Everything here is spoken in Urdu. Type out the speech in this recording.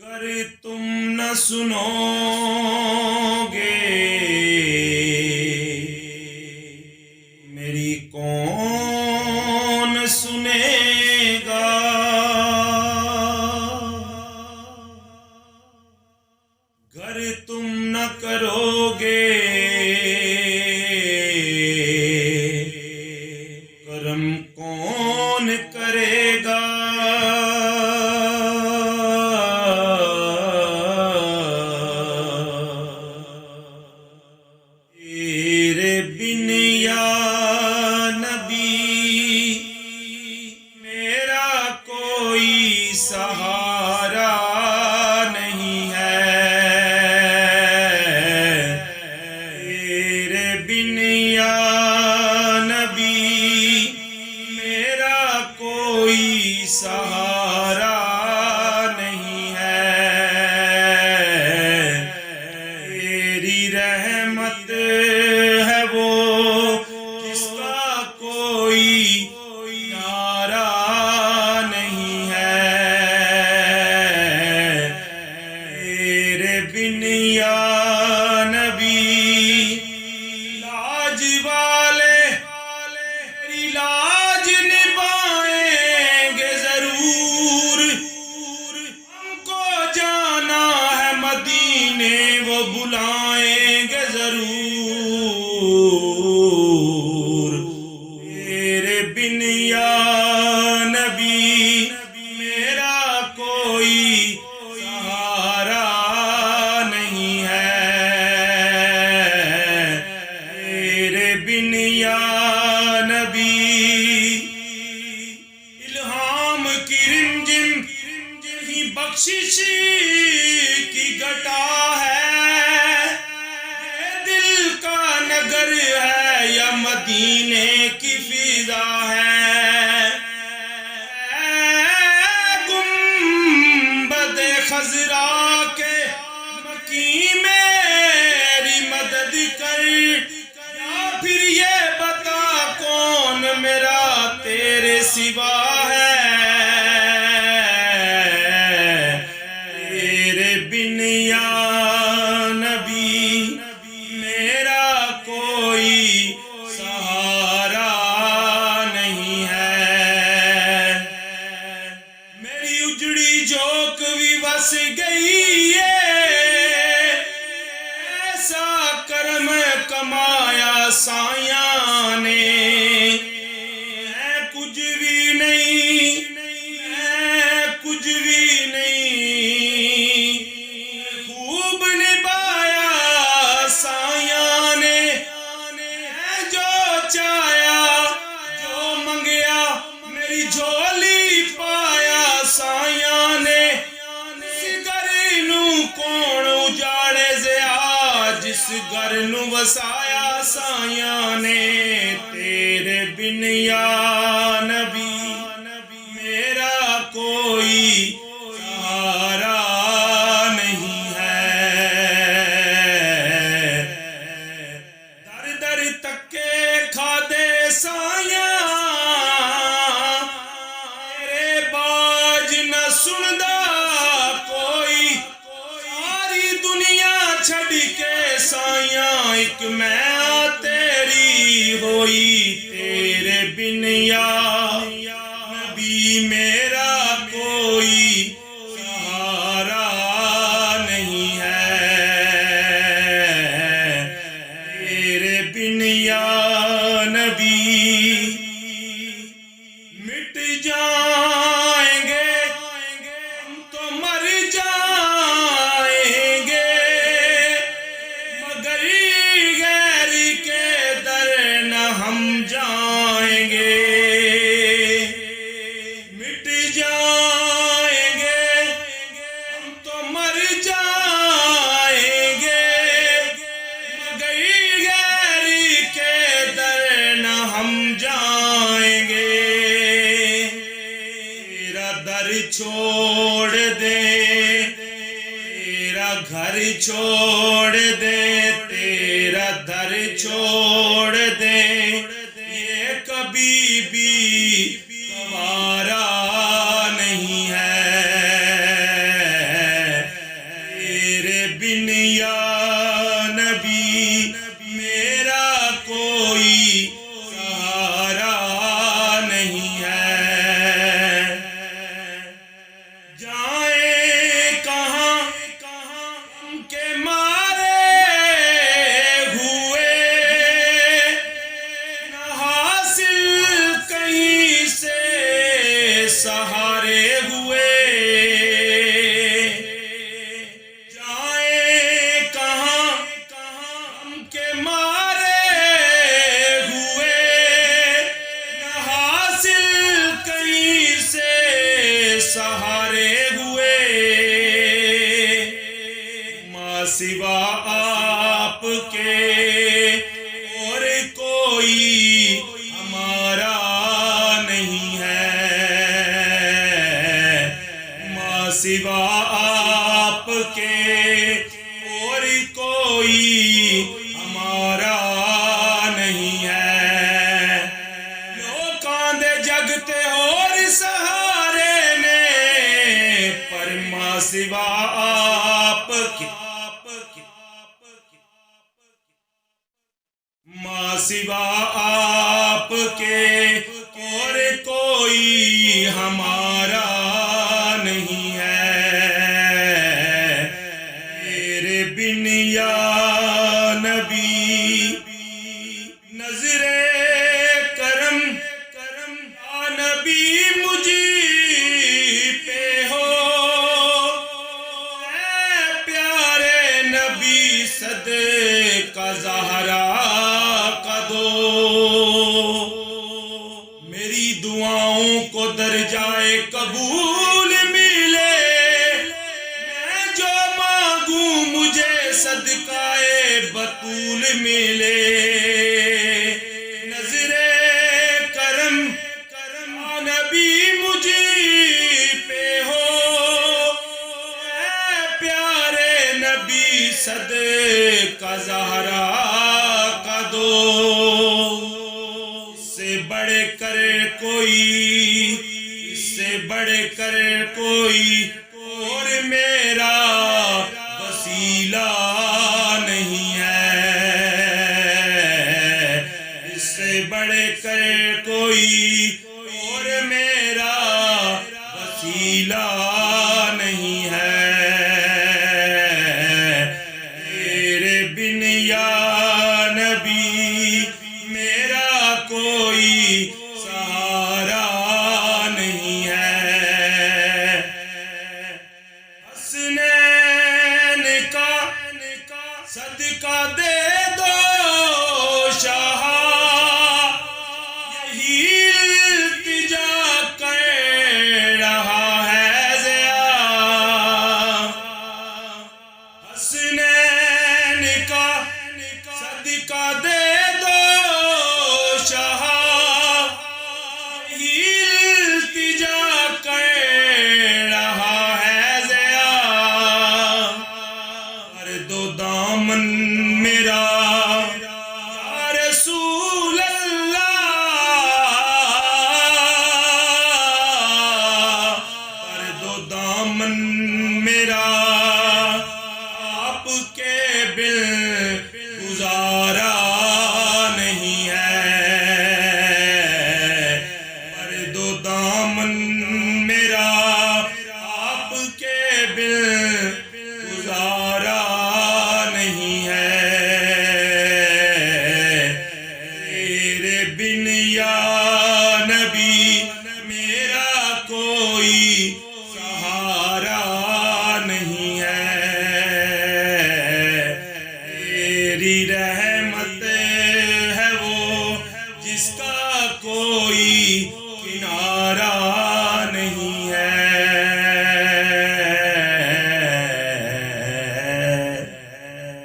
گر تم نہ سنو گے میری کون سنے گا؟ گر تم نہ کرو گے کرم کون کرے گا؟ تیرے بن یا نبی میرا کوئی سہارا نہیں ہے، تیرے بن یا نبی میرا کوئی سہارا نہیں ہے، تیری رحمت ہے وہ جس کا کوئی نعرہ نہیں ہے، تیرے بن یا نبی لاج والے تیری لاج نبھائیں گے ضرور، ہم کو جانا ہے مدینے وہ بلائیں گے ضرور، تیرے بن یا نبی میرا کوئی سہارا نہیں ہے، تیرے بن یا نبی الہام کی رمجم ہی بخشش کی گھٹا ہے، یہ دل کا نگر ہے یا مدینے کی فضا ہے، گنبد خضرا کے مکی میری مدد کر، یا پھر یہ بتا کون میرا تیرے سوا ہے، تیرے بن یا نبی میرا کوئی سہارا نہیں ہے، میری اجڑی جوک بھی بس گئی ہے، ایسا کرم کمایا سایاں نے، ہے کچھ بھی نہیں، ہے کچھ بھی نہیں، خوب نبھایا سایاں نے، ہے جو چایا جو منگیا میری جھولی پایا سایاں نے، اس گھر نو کون اجاڑے زیا جس گھر نو وسایا سایاں نے، تیرے بن یا نبی میرا کوئی سہارا نہیں ہے، در در تکے کھا دے سایاں تیرے باج نہ سندا کوئی، ساری دنیا چھڑ کے سایاں ایک میں تیری ہوئی، تیرے بن یا نبی میرا کوئی سہارا نہیں ہے، تیرے بن یا نبی مٹ جائیں گے ہم تو مر جائیں گے، مگر غیر کے در نہ ہم جائیں گے، مٹ جائیں گے ہم تو مر جائیں گے، مگر غیر کے در نہ ہم جائیں گے، تیرا در چھوڑ دے تیرا گھر چھوڑ دے تیرا در چھوڑ دے، یہ کبھی بھی گوارا نہیں ہے، آپ کے اور کوئی ہمارا نہیں ہے. لوکاں دے جگتے اور سہارے نے پر ماں سوا آپ کے ماں سوا آپ کے اور کوئی ہمارا نہیں ہے. تیرے بن یا نبی نظر کرم یا نبی مجھے پہ ہو. اے پیارے نبی صدقہ زہرا کا دو. میری دعاؤں کو درجائے قبول ملے. میں جو مانگوں مجھے صدقائے بطول ملے. نظر کرم یا نبی مجھے پہ ہو. اے پیارے نبی صدقہ زہرا کا دو. اس سے بڑھ کر کوئی اور میرا وسیلہ نہیں ہے. اس سے بڑھ کر کوئی اور میرا وسیلہ نہیں ہے. تیرے بن یا نبی میرا کوئی سہارا نہیں ہے. حسنین کا صدقہ دے دو شاہ. یہی التجا کر رہا ہے ضیا. حسنین کا صدقہ دے دو شاہ. یہی التجا کر رہا ہے ضیا. کر دو دامن میرا یا رسول اللہ. کر دو دامن میرا آپ کے بن گزارا نہیں ہے. کر دو دامن میرا آپ کے بن گزارا نہیں ہے. تیرے بن یا